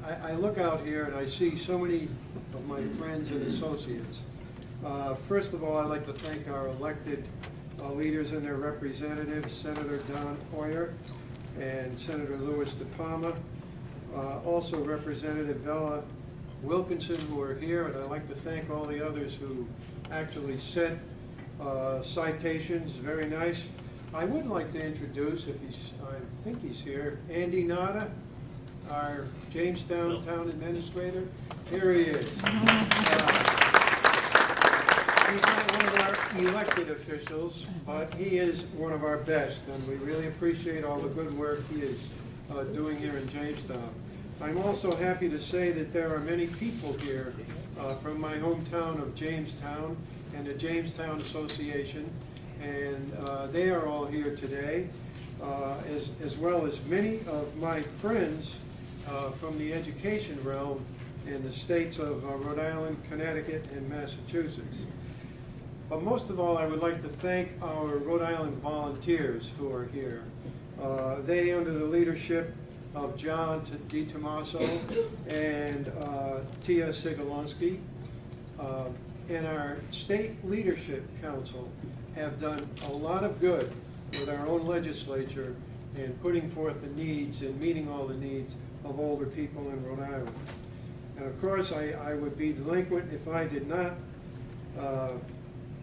I look out here and I see so many of my friends and associates. First of all, I'd like to thank our elected leaders and their representatives, Senator Don Hoyer and Senator Louis DePalma, also Representative Vella Wilkinson, who are here, and I'd like to thank all the others who actually sent citations. Very nice. I would like to introduce, if I think he's here, Andy Nada, our Jamestown Town Administrator. Here he is. He's not one of our elected officials, but he is one of our best, and we really appreciate all the good work he is doing here in Jamestown. I'm also happy to say that there are many people here from my hometown of Jamestown and the Jamestown Association, and they are all here today, as well as many of my friends from the education realm in the states of Rhode Island, Connecticut, and Massachusetts. But most of all, I would like to thank our Rhode Island volunteers who are here. They, under the leadership of John D. Tomaso and Tia Sigolonsky, and our State Leadership Council have done a lot of good with our own legislature in putting forth the needs and meeting all the needs of older people in Rhode Island. And of course, I would be delinquent if I did not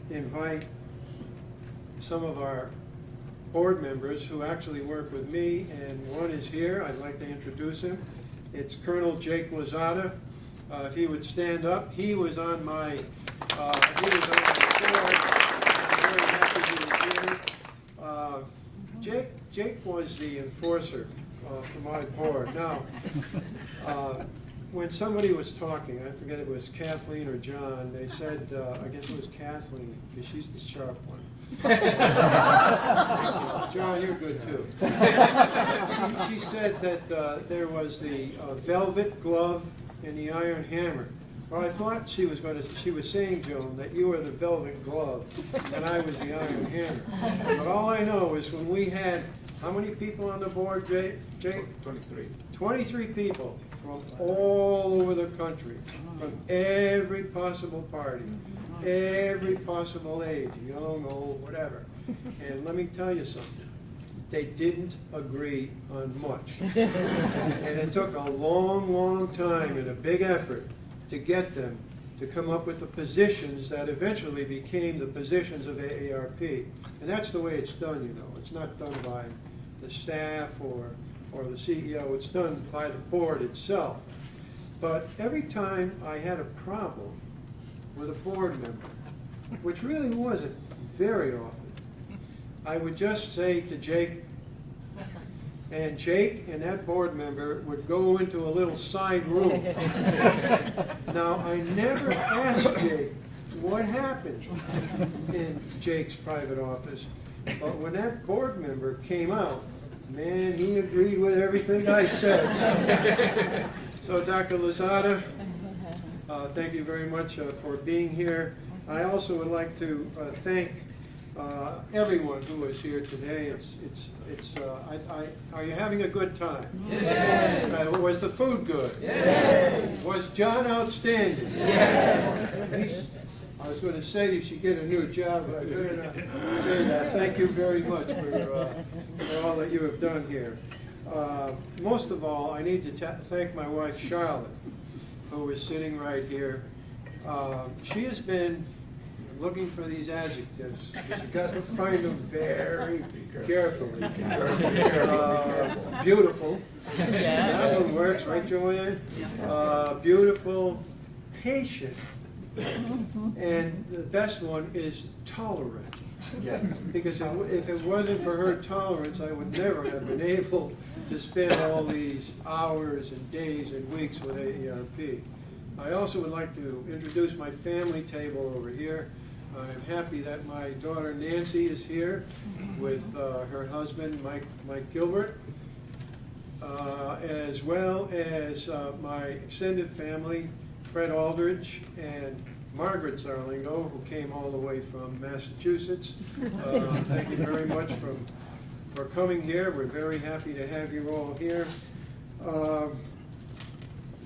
invite some of our board members who actually work with me, and one is here. I'd like to introduce him. It's Colonel Jake Lozada. If he would stand up, he was on my board. I'm very happy he was here. Jake was the enforcer for my board. Now, when somebody was talking, I forget if it was Kathleen or John, they said, I guess it was Kathleen, because she's the sharp one. John, you're good too. She said that there was the velvet glove and the iron hammer. Well, I thought she was saying, Joan, that you were the velvet glove and I was the iron hammer. But all I know is when we had, how many people on the board, Jake? 23. 23 people from all over the country, from every possible party, every possible age, young, old, whatever. And let me tell you something. They didn't agree on much. And it took a long, long time and a big effort to get them to come up with the positions that eventually became the positions of AARP. And that's the way it's done, you know. It's not done by the staff or the CEO. It's done by the board itself. But every time I had a problem with a board member, which really wasn't very often, I would just say to Jake, and Jake and that board member would go into a little side room. Now, I never asked Jake what happened in Jake's private office, but when that board member came out, man, he agreed with everything I said. So Dr. Lozada, thank you very much for being here. I also would like to thank everyone who is here today. Are you having a good time? Yes. Was the food good? Yes. Was John outstanding? Yes. I was going to say you should get a new job, but I better not say that. Thank you very much for all that you have done here. Most of all, I need to thank my wife, Charlotte, who is sitting right here. She has been looking for these adjectives, because you've got to find them very carefully. Beautiful. That one works, right, Joanne? Beautiful, patient. And the best one is tolerant. Because if it wasn't for her tolerance, I would never have been able to spend all these hours and days and weeks with AARP. I also would like to introduce my family table over here. I'm happy that my daughter Nancy is here with her husband Mike Gilbert, as well as my extended family, Fred Aldridge and Margaret Zarlengo, who came all the way from Massachusetts. Thank you very much for coming here. We're very happy to have you all here.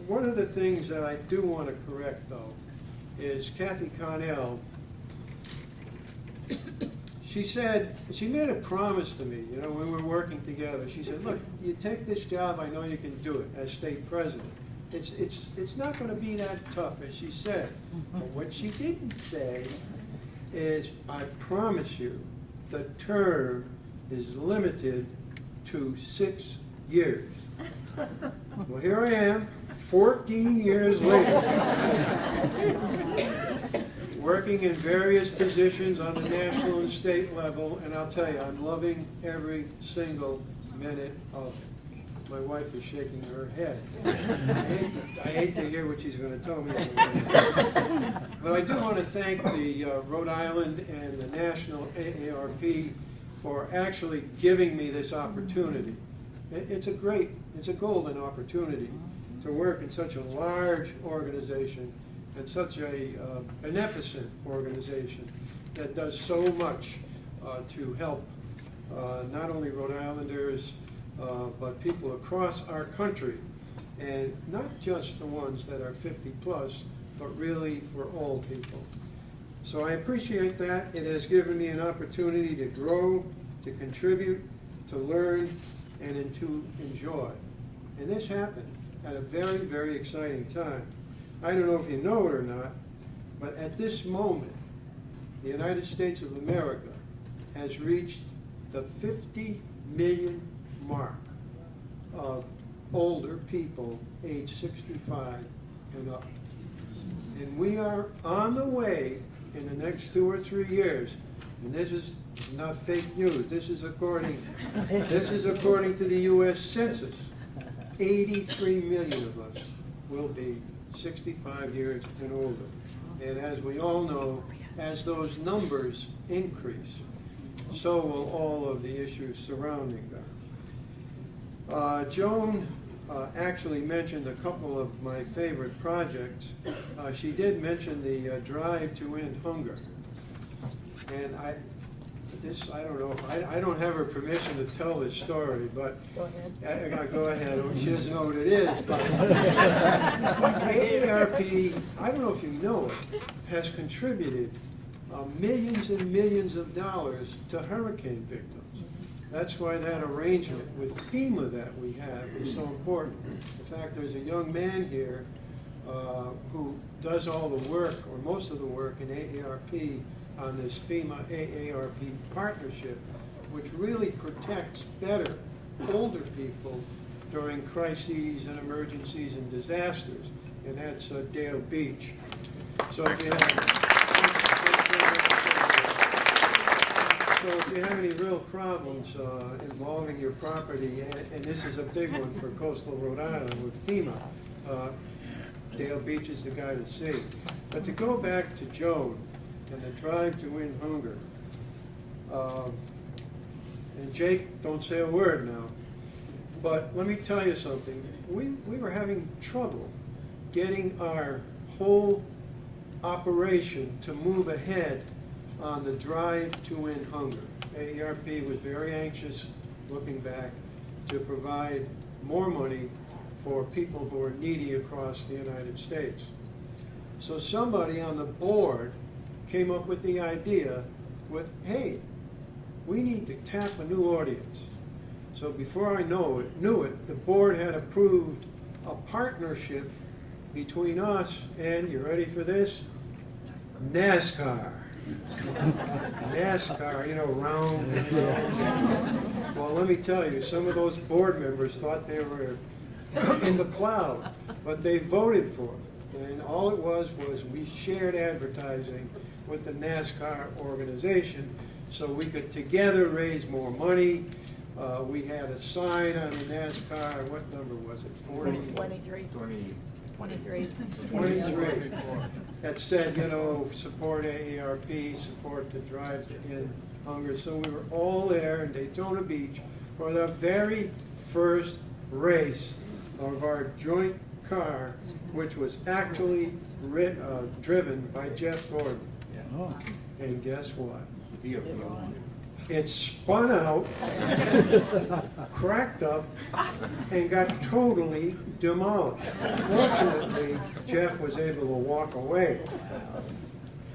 one of the things that I do want to correct, though, is Kathy Connell. She made a promise to me, you know, when we were working together. She said, look, you take this job, I know you can do it as state president. It's not going to be that tough, as she said. But what she didn't say is, I promise you, the term is limited to 6 years. Well, here I am, 14 years later, working in various positions on the national and state level, and I'll tell you, I'm loving every single minute of it. My wife is shaking her head. I hate to hear what she's going to tell me. But I do want to thank the Rhode Island and the National AARP for actually giving me this opportunity. It's a golden opportunity to work in such a large organization and such a beneficent organization that does so much to help not only Rhode Islanders, but people across our country, and not just the ones that are 50 plus, but really for all people. So I appreciate that. It has given me an opportunity to grow, to contribute, to learn, and to enjoy. And this happened at a very, very exciting time. I don't know if you know it or not, but at this moment, the United States of America has reached the 50 million mark of older people age 65 and up. And we are on the way in the next 2 or 3 years, and this is not fake news, this is according to the U.S. Census. 83 million of us will be 65 years and older. And as we all know, as those numbers increase, so will all of the issues surrounding them. Joan actually mentioned a couple of my favorite projects. She did mention the Drive to End Hunger. And I don't know, I don't have her permission to tell this story, but Go ahead. Go ahead. She doesn't know what it is, but AARP, I don't know if you know it, has contributed millions and millions of dollars to hurricane victims. That's why that arrangement with FEMA that we have is so important. In fact, there's a young man here who does all the work, or most of the work, in AARP on this FEMA AARP partnership, which really protects better older people during crises and emergencies and disasters, and that's Dale Beach. So if you have any real problems involving your property, and this is a big one for coastal Rhode Island with FEMA, Dale Beach is the guy to see. But to go back to Joan and the Drive to End Hunger, and Jake, don't say a word now, but let me tell you something. We were having trouble getting our whole operation to move ahead on the Drive to End Hunger. AARP was very anxious, looking back, to provide more money for people who are needy across the United States. So somebody on the board came up with the idea with, hey, we need to tap a new audience. So before I knew it, the board had approved a partnership between us and, you ready for this? NASCAR. NASCAR, you know, round and round. Well, let me tell you, some of those board members thought they were in the cloud, but they voted for it. And all it was we shared advertising with the NASCAR organization so we could together raise more money. We had a sign on the NASCAR, what number was it? 40? 23. 23. That said, you know, support AARP, support the Drive to End Hunger. So we were all there in Daytona Beach for the very first race of our joint car, which was actually driven by Jeff Gordon. Oh. And guess what? It spun out, cracked up, and got totally demolished. Fortunately, Jeff was able to walk away.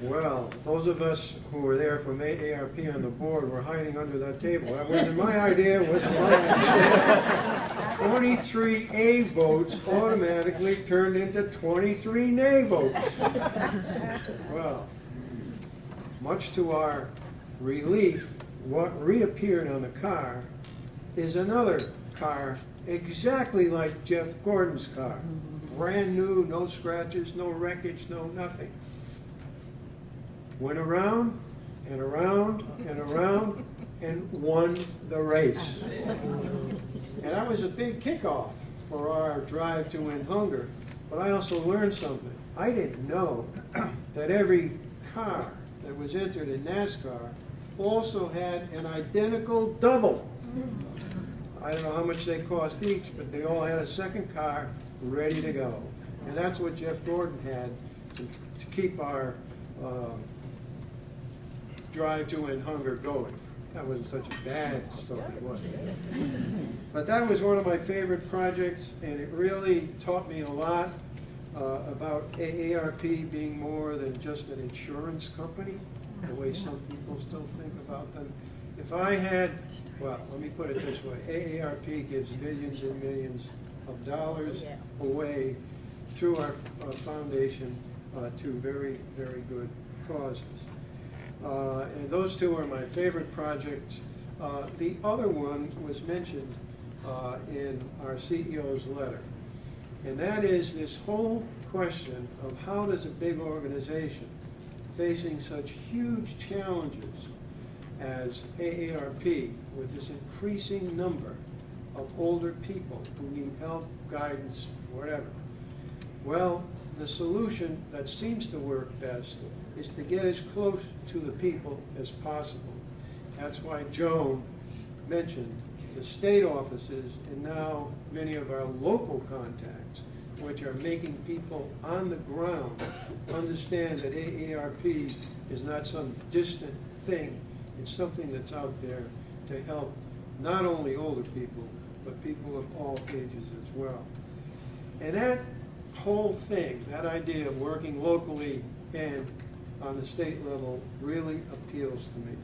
Well, those of us who were there from AARP on the board were hiding under that table. That wasn't my idea, it wasn't my idea. 23 A votes automatically turned into 23 nay votes. Well, much to our relief, what reappeared on the car is another car exactly like Jeff Gordon's car. Brand new, no scratches, no wreckage, no nothing. Went around and around and around and won the race. And that was a big kickoff for our drive to end hunger. But I also learned something. I didn't know that every car that was entered in NASCAR also had an identical double. I don't know how much they cost each, but they all had a second car ready to go. And that's what Jeff Gordon had to keep our drive to end hunger going. That wasn't such a bad story, was it? But that was one of my favorite projects, and it really taught me a lot about AARP being more than just an insurance company, the way some people still think about them. If I had, well, let me put it this way, AARP gives millions and millions of dollars away through our foundation to very, very good causes. And those two are my favorite projects. The other one was mentioned in our CEO's letter, and that is this whole question of how does a big organization facing such huge challenges as AARP, with this increasing number of older people who need help, guidance, whatever. Well, the solution that seems to work best is to get as close to the people as possible. That's why Joan mentioned the state offices and now many of our local contacts, which are making people on the ground understand that AARP is not some distant thing. It's something that's out there to help not only older people, but people of all ages as well. And that whole thing, that idea of working locally and on the state level really appeals to me.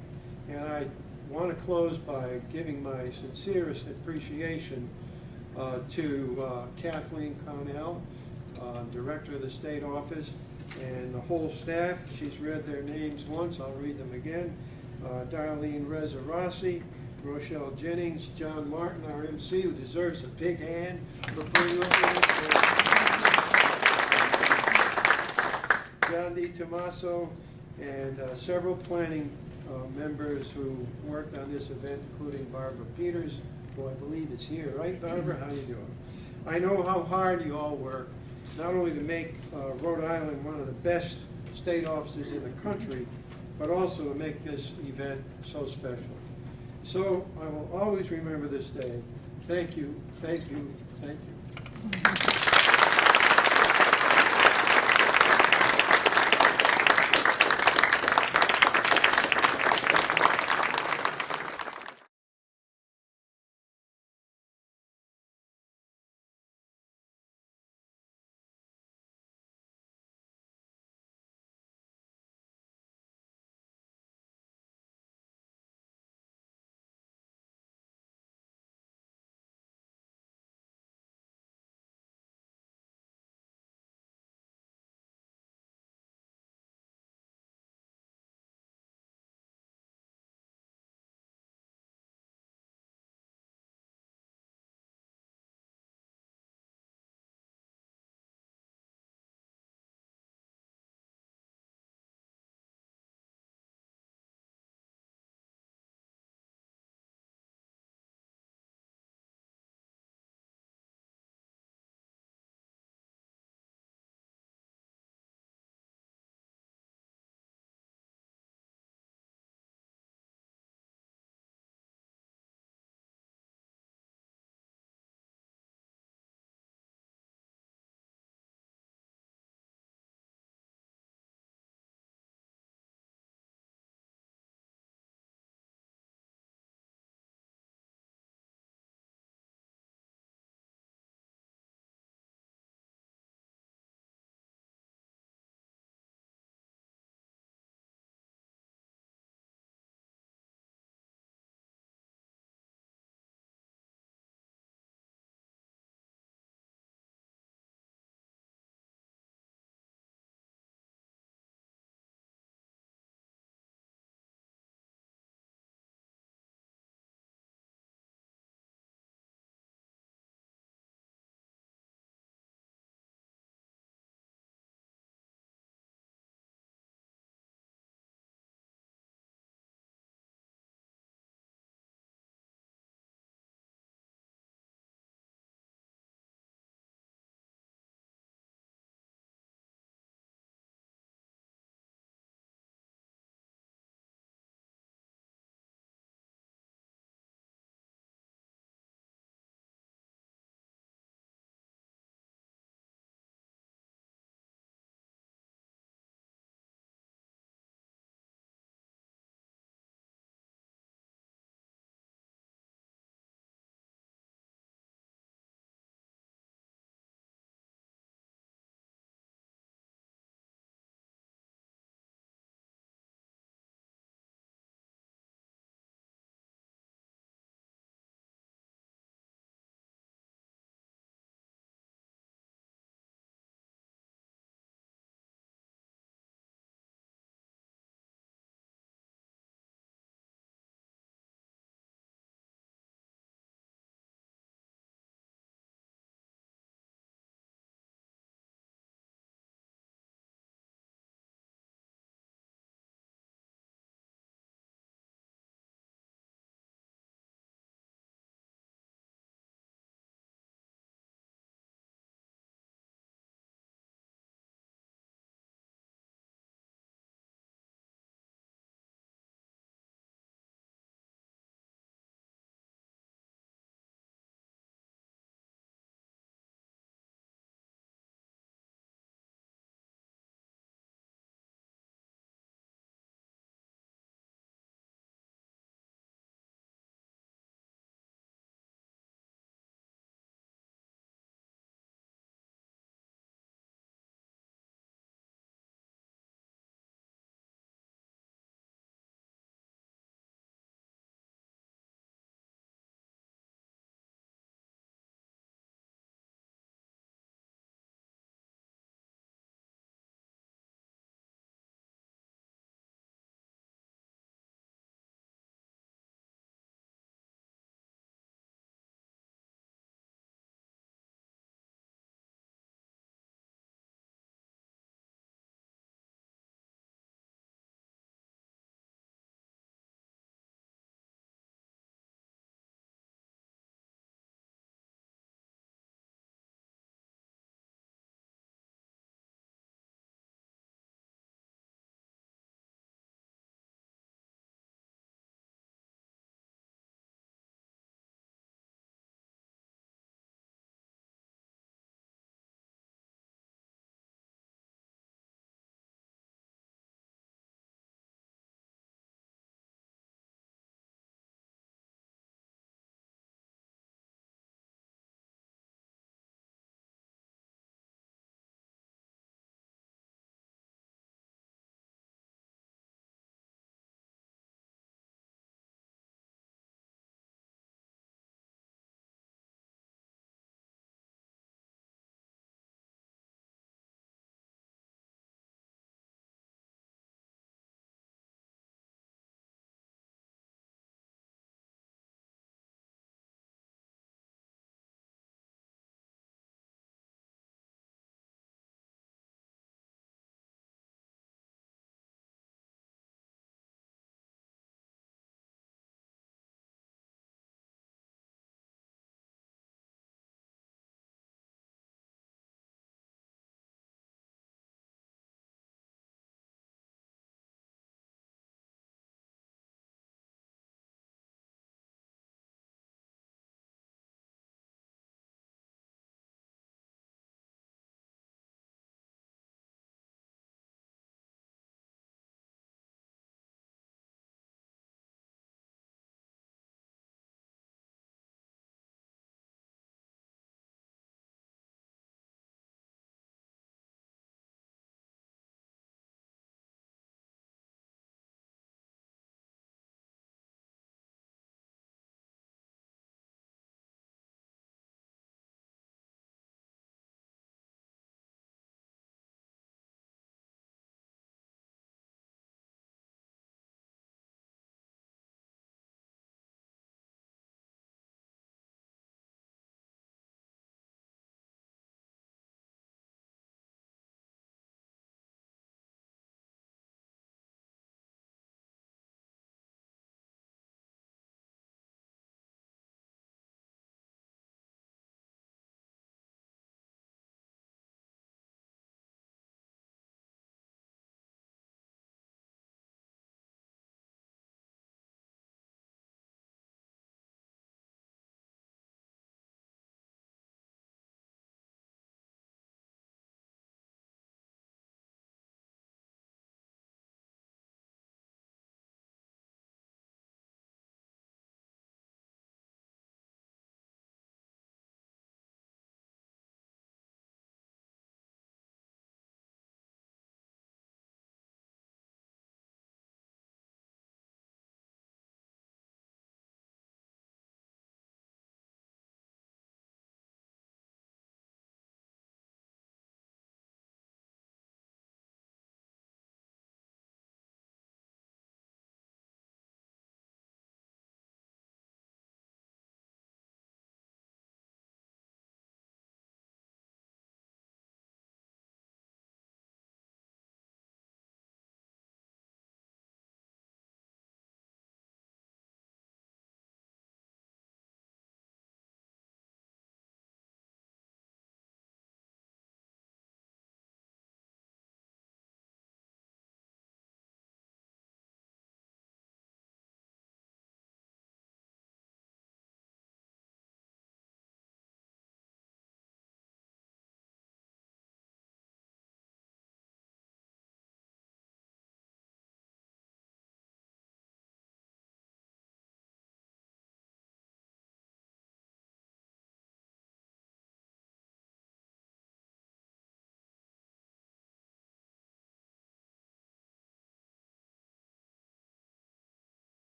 And I want to close by giving my sincerest appreciation to Kathleen Connell, Director of the State Office, and the whole staff. She's read their names once, I'll read them again. Darlene Reza Rossi, Rochelle Jennings, John Martin, our MC, who deserves a big hand for putting up with it. John D. Tomaso, and several planning members who worked on this event, including Barbara Peters, who I believe is here. Right, Barbara? How you doing? I know how hard you all work, not only to make Rhode Island one of the best state offices in the country, but also to make this event so special. So I will always remember this day. Thank you, thank you, thank you.